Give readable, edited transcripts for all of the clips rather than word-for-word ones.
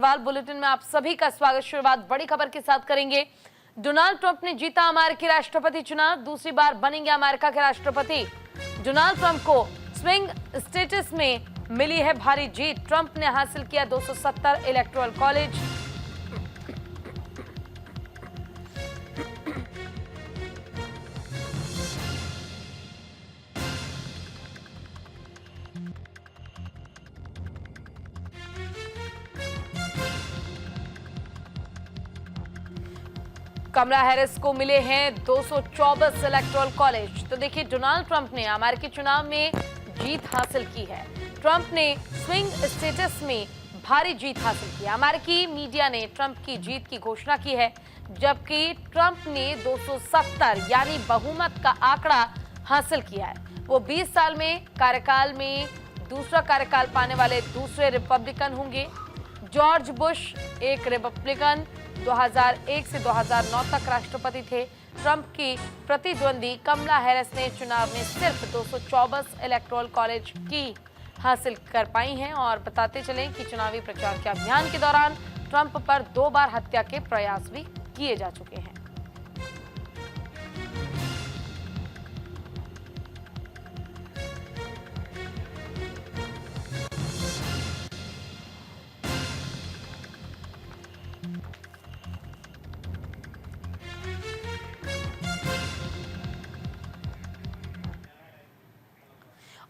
Agarwal bulletin में आप सभी का स्वागत। शुरुआत बड़ी खबर के साथ करेंगे। डोनाल्ड ट्रंप ने जीता अमेरिकी राष्ट्रपति चुनाव, दूसरी बार बनेंगे अमेरिका के राष्ट्रपति। डोनाल्ड ट्रंप को स्विंग स्टेटस में मिली है भारी जीत। ट्रंप ने हासिल किया 270 इलेक्टोरल कॉलेज। कमला हैरिस को मिले हैं 224 इलेक्टोरल कॉलेज। तो देखिए, डोनाल्ड ट्रंप ने अमेरिकी चुनाव में जीत हासिल की है। ट्रंप ने स्विंग स्टेटस में भारी जीत हासिल की। अमेरिकी मीडिया ने ट्रंप की जीत की घोषणा की है, जबकि ट्रंप ने 270 यानी बहुमत का आंकड़ा हासिल किया है। वो 20 साल में कार्यकाल में दूसरा कार्यकाल पाने वाले दूसरे रिपब्लिकन होंगे। जॉर्ज बुश एक रिपब्लिकन 2001 से 2009 तक राष्ट्रपति थे। ट्रंप की प्रतिद्वंदी कमला हैरिस ने चुनाव में सिर्फ 224 इलेक्टोरल कॉलेज की हासिल कर पाई हैं। और बताते चलें कि चुनावी प्रचार के अभियान के दौरान ट्रंप पर 2 बार हत्या के प्रयास भी किए जा चुके हैं।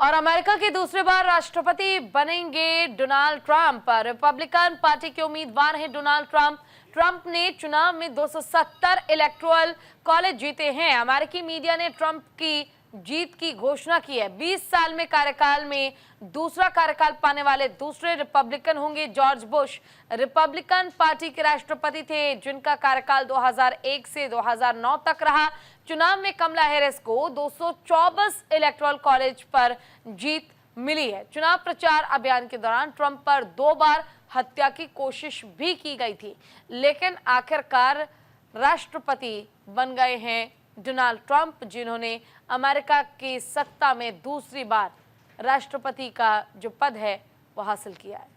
और अमेरिका के दूसरी बार राष्ट्रपति बनेंगे डोनाल्ड ट्रंप। रिपब्लिकन पार्टी के उम्मीदवार हैं डोनाल्ड ट्रंप। ट्रंप ने चुनाव में 270 इलेक्टोरल कॉलेज जीते हैं। अमेरिकी मीडिया ने ट्रंप की जीत की घोषणा की है। 20 साल में कार्यकाल में दूसरा कार्यकाल पाने वाले दूसरे रिपब्लिकन होंगे। जॉर्ज बुश रिपब्लिकन पार्टी के राष्ट्रपति थे, जिनका कार्यकाल 2001 से 2009 तक रहा। चुनाव में कमला हैरिस को 224 इलेक्टोरल कॉलेज पर जीत मिली है। चुनाव प्रचार अभियान के दौरान ट्रंप पर 2 बार हत्या की कोशिश भी की गई थी, लेकिन आखिरकार राष्ट्रपति बन गए हैं डोनाल्ड ट्रंप, जिन्होंने अमेरिका की सत्ता में दूसरी बार राष्ट्रपति का जो पद है वो हासिल किया है।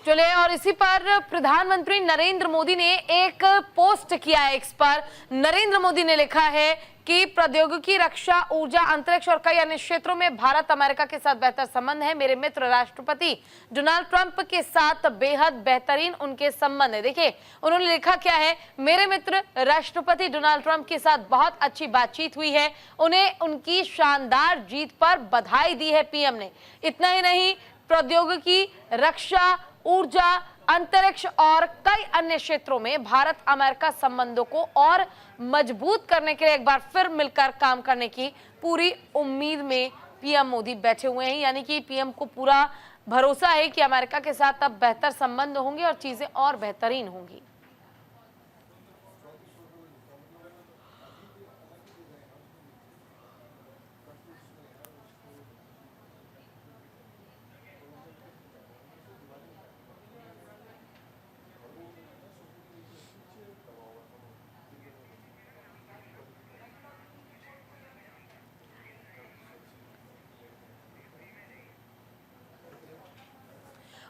चले, और इसी पर प्रधानमंत्री नरेंद्र मोदी ने एक पोस्ट किया है एक्स पर। नरेंद्र मोदी ने लिखा है कि प्रौद्योगिकी, रक्षा, ऊर्जा, अंतरिक्ष और कई अन्य क्षेत्रों में भारत अमेरिका के साथ बेहतर संबंध है। मेरे मित्र राष्ट्रपति डोनाल्ड ट्रंप के साथ बेहद बेहतरीन उनके संबंध है। देखिए, उन्होंने लिखा क्या है, मेरे मित्र राष्ट्रपति डोनाल्ड ट्रंप के साथ बहुत अच्छी बातचीत हुई है। उन्हें उनकी शानदार जीत पर बधाई दी है पीएम ने। इतना ही नहीं, प्रौद्योगिकी, रक्षा, ऊर्जा, अंतरिक्ष और कई अन्य क्षेत्रों में भारत अमेरिका संबंधों को और मजबूत करने के लिए एक बार फिर मिलकर काम करने की पूरी उम्मीद में पीएम मोदी बैठे हुए हैं। यानी कि पीएम को पूरा भरोसा है कि अमेरिका के साथ अब बेहतर संबंध होंगे और चीजें और बेहतरीन होंगी।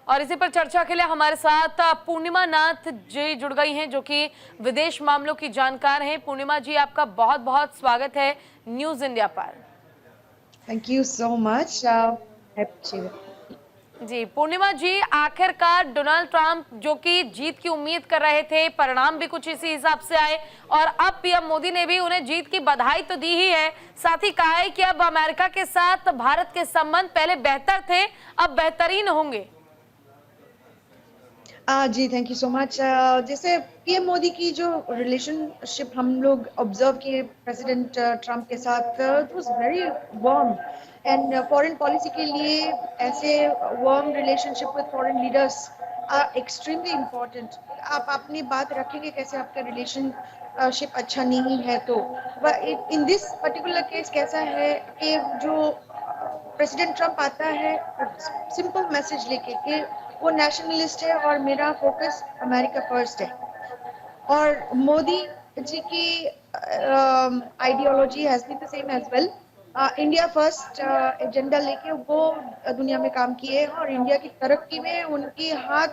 और इसी पर चर्चा के लिए हमारे साथ पूर्णिमा नाथ जी जुड़ गई हैं, जो कि विदेश मामलों की जानकार हैं। पूर्णिमा जी, आपका बहुत बहुत स्वागत है न्यूज इंडिया पर। Thank you so much. जी पूर्णिमा जी, आखिरकार डोनाल्ड ट्रंप जो कि जीत की उम्मीद कर रहे थे, परिणाम भी कुछ इसी हिसाब से आए और अब पीएम मोदी ने भी उन्हें जीत की बधाई तो दी ही है, साथ ही कहा है कि अब अमेरिका के साथ भारत के संबंध पहले बेहतर थे, अब बेहतरीन होंगे। जी थैंक यू सो मच। जैसे पीएम मोदी की जो रिलेशनशिप हम लोग ऑब्जर्व किए प्रेसिडेंट ट्रंप के साथ, it was very warm and foreign policy के लिए ऐसे warm relationship with foreign leaders are extremely important. आप अपनी बात रखेंगे कैसे आपका रिलेशन शिप अच्छा नहीं है तो इन दिस पर्टिकुलर केस कैसा है कि जो प्रेसिडेंट ट्रम्प आता है सिंपल मैसेज लेके कि वो नेशनलिस्ट है और मेरा फोकस अमेरिका फर्स्ट है, और मोदी जी की ideology has been the same as well. India first agenda लेके वो दुनिया में काम किए हैं और इंडिया की तरक्की में उनकी हाथ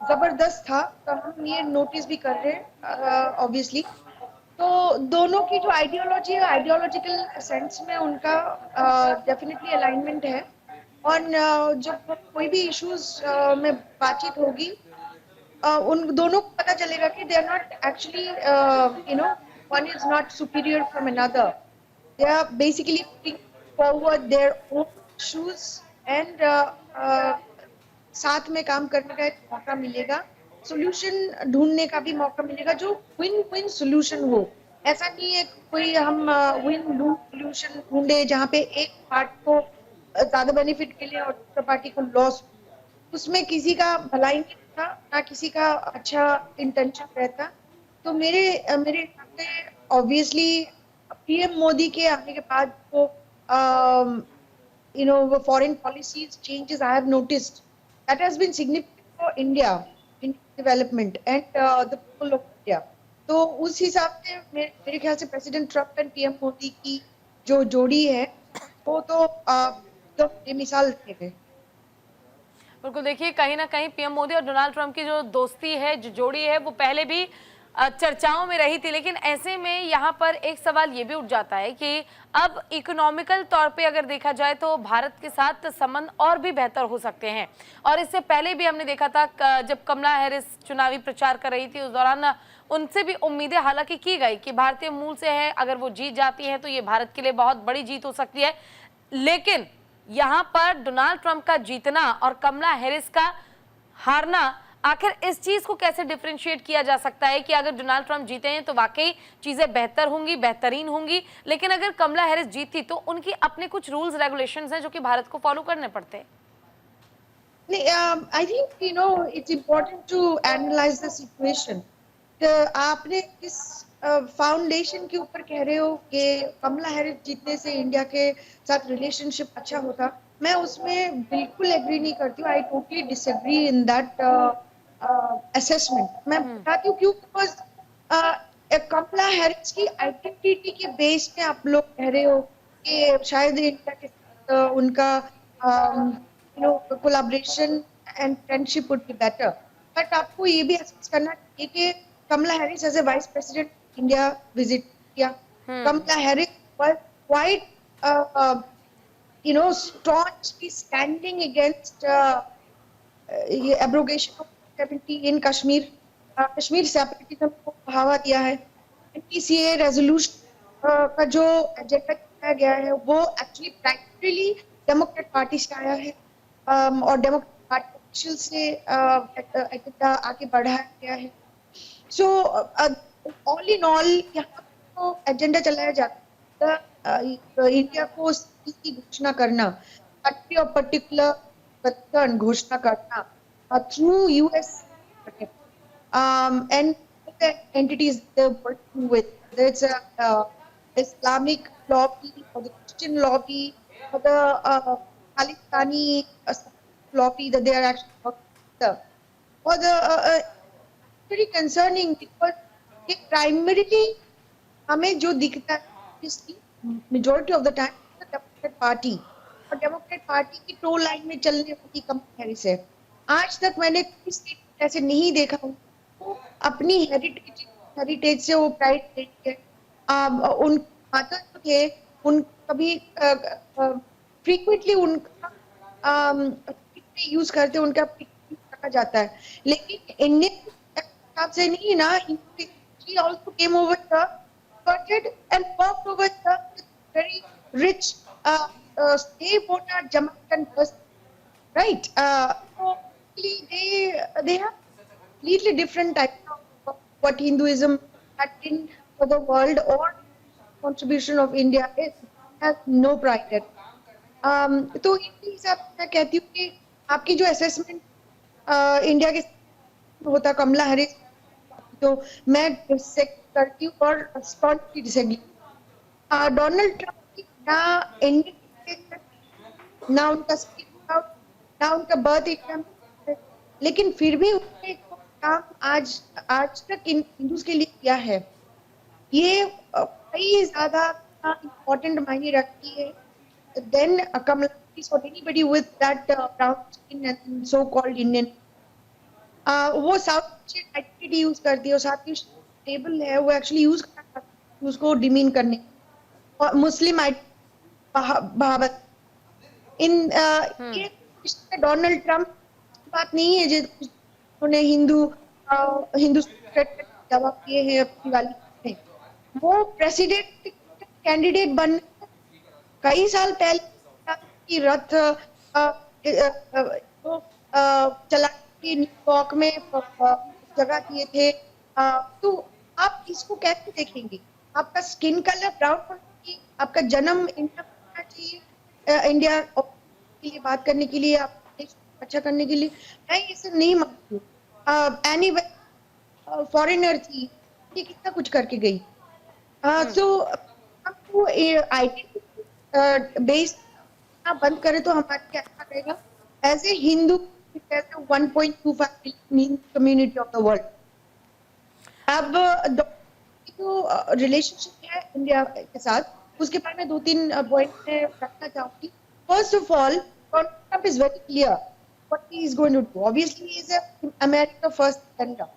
जबरदस्त था, तो हम ये नोटिस भी कर रहे हैं ऑब्वियसली। तो दोनों की जो आइडियोलॉजी है आइडियोलॉजिकल सेंस में उनका डेफिनेटली अलाइनमेंट है, और जब कोई भी इश्यूज में बातचीत होगी उन दोनों को पता चलेगा कि they are not actually one is not superior from another, they are basically putting forward their own issues and साथ में काम करने का एक मौका मिलेगा, सॉल्यूशन ढूंढने का भी मौका मिलेगा जो विन विन सॉल्यूशन हो। ऐसा नहीं है कोई हम विन लूज सॉल्यूशन ढूंढे जहाँ पे एक पार्ट को ज्यादा बेनिफिट के लिए और दूसरा पार्टी को लॉस, उसमें किसी का भलाई नहीं था ना किसी का अच्छा इंटेंशन रहता। तो मेरे हिसाब से ऑब्वियसली पीएम मोदी के आने के बाद वो the foreign policies changes I have noticed that has been significant for India in development and the people of India. तो उस हिसाब से मेरे ख्याल से president Trump and PM Modi की जो जोड़ी है वो तो मिसाल थे। बिल्कुल, देखिए कहीं ना कहीं पीएम मोदी और डोनाल्ड ट्रंप की जो दोस्ती है, जो जोड़ी है, वो पहले भी चर्चाओं में रही थी, लेकिन ऐसे में यहाँ पर एक सवाल ये भी उठ जाता है कि अब इकोनॉमिकल तौर पे अगर देखा जाए तो भारत के साथ संबंध और भी बेहतर हो सकते हैं। और इससे पहले भी हमने देखा था जब कमला हैरिस चुनावी प्रचार कर रही थी, उस दौरान उनसे भी उम्मीदें हालांकि की गई कि भारतीय मूल से है, अगर वो जीत जाती है तो ये भारत के लिए बहुत बड़ी जीत हो सकती है। लेकिन यहाँ पर डोनाल्ड ट्रंप का जीतना और कमला हैरिस का हारना, आखिर इस चीज को कैसे डिफरेंशिएट किया जा सकता है कि अगर डोनाल्ड ट्रंप जीते हैं तो वाकई चीजें बेहतर होंगी, बेहतरीन होंगी, लेकिन अगर कमला हैरिस जीती तो उनकी अपने कुछ रूल्स रेगुलेशंस हैं जो कि भारत को फॉलो करने पड़ते हैं। I think it's important to analyse the situation. आपने किस फाउंडेशन के ऊपर कह रहे हो कि कमला हैरिस जीतने से इंडिया के साथ रिलेशनशिप अच्छा होता, मैं उसमें बिल्कुल एग्री नहीं करती हूँ। I totally disagree in that assessment. मैं बताती हूँ क्यों। बिकॉज कमला हैरिस की आइडेंटिटी के बेस पे आप लोग कह रहे हो कि शायद इंडिया के साथ उनका collaboration and friendship would be better. But आपको ये भी असेस करना चाहिए कि Kamala Harris as a vice president India visit किया। Kamala Harris was quite staunchly standing against abrogation of 70 in Kashmir, Kashmir separatism को बढ़ावा दिया है। NPCA रेजोल्यूशन का जो एजेंडा किया गया है वो एक्चुअली प्राइमरीली डेमोक्रेट पार्टी से आया है और डेमोक्रेट पार्टी ऑफिशियल से एजेंडा आगे बढ़ाया गया है। सो ऑल इन ऑल यहाँ तो एजेंडा चलाया जाता है इंडिया को की घोषणा करना, कंट्री ऑफ पर्टिकुलर कंसर्न घोषणा करना through US and the entities they're working with, whether it's Islamic lobby or the Christian lobby or the Palestini lobby that they are actually working with, or the very concerning because it primarily हमें जो दिखता है इसकी majority of the time Democrat party और Democrat party की to line में चलने वाली कमला हैरिस है। आज तक मैंने किसी स्टेट ऐसे नहीं देखा वो अपनी हेरिटेज से वो प्राइड लेती है। उन फादर जो थे उन कभी फ्रीक्वेंटली उनका यूज करते, उनका रखा जाता है, लेकिन इंडियन हिसाब से नहीं ना। He also came over here, converted and worked over here with very rich slave owner Jamaican person, right? So they have completely different type of what Hinduism had been for the world or contribution of India is, has no pride in. तो इसी हिसाब से मैं कहती हूँ कि आपकी जो असेसमेंट इंडिया के होता कमला हैरिस तो मैं डिसएग्री करती हूँ और स्पॉन्टली डिसएग्री। डोनाल्ड ट्रंप की ना इंडिया, ना उनका स्पीक आउट, ना उनका बर्थ इंडिया में, लेकिन फिर भी उन्होंने जो काम आज आज तक इन हिंदूज के लिए किया है, ये कई ज्यादा इम्पोर्टेंट मायने रखती है then Kamala Harris or anybody with that brown skin and so called Indian। वो साउथ एशियन आइडेंटिटी यूज करती है और साथ ही टेबल है वो एक्चुअली यूज करना उसको डिमीन करने और मुस्लिम बहावत इन ये डोनाल्ड ट्रंप की बात नहीं है जिन्होंने हिंदू दावा किए हैं अपनी वाली में। वो प्रेसिडेंट कैंडिडेट बन कई साल पहले की रथ जो चला के न्यूयॉर्क में जगह दिए थे। तो आप इसको कैसे देखेंगे? आपका स्किन कलर ब्राउन होना चाहिए, आपका जन्म इंडिया में होना चाहिए, इंडिया के लिए बात करने के लिए, आप देश को अच्छा करने के लिए। मैं इसे नहीं मानती हूँ। एनी फॉरेनर थी, ये कितना कुछ करके गई। सो आपको आइडेंटिटी बेस्ड बंद करें तो हमारे क्या अच्छा रहेगा as a Hindu, as a 1.25 billion community of the world. अब जो रिलेशनशिप है इंडिया के साथ उसके बारे में 2-3 पॉइंट में रखना चाहूंगी। First of all, Trump is very clear what he is going to do. Obviously he is America first agenda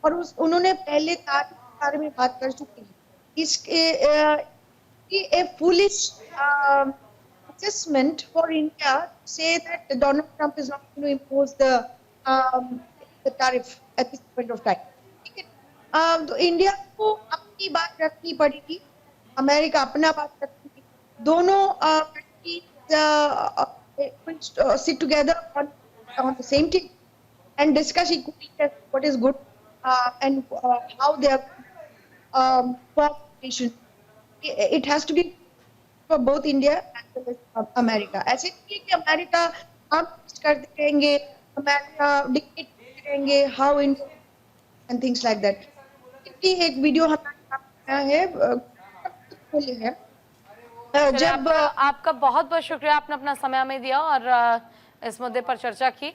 और उन्होंने पहले तारीख के बारे में बात कर चुकी है। इसके a foolish assessment for India to say that Donald Trump is not going to impose the tariff at this point of time। ठीक है, तो इंडिया को अपनी बात रखनी पड़ेगी, अमेरिका अपना बात रखेगी, दोनों sit together on the same table and discuss equally what is good and how they are cooperation। It has to be for both India as well as America। ऐसे नहीं कि अमेरिका हम करते रहेंगे, अमेरिका डिक्टेट करते रहेंगे how India and things like that. एक video हमारे आया है जब आपका बहुत बहुत शुक्रिया, आपने अपना समय हमें दिया और इस मुद्दे पर चर्चा की।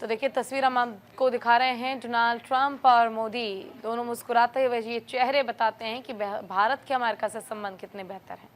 तो देखिए तस्वीर हम आपको दिखा रहे हैं, डोनाल्ड ट्रंप और मोदी दोनों मुस्कुराते हुए ये चेहरे बताते हैं कि भारत के अमेरिका से संबंध कितने बेहतर हैं।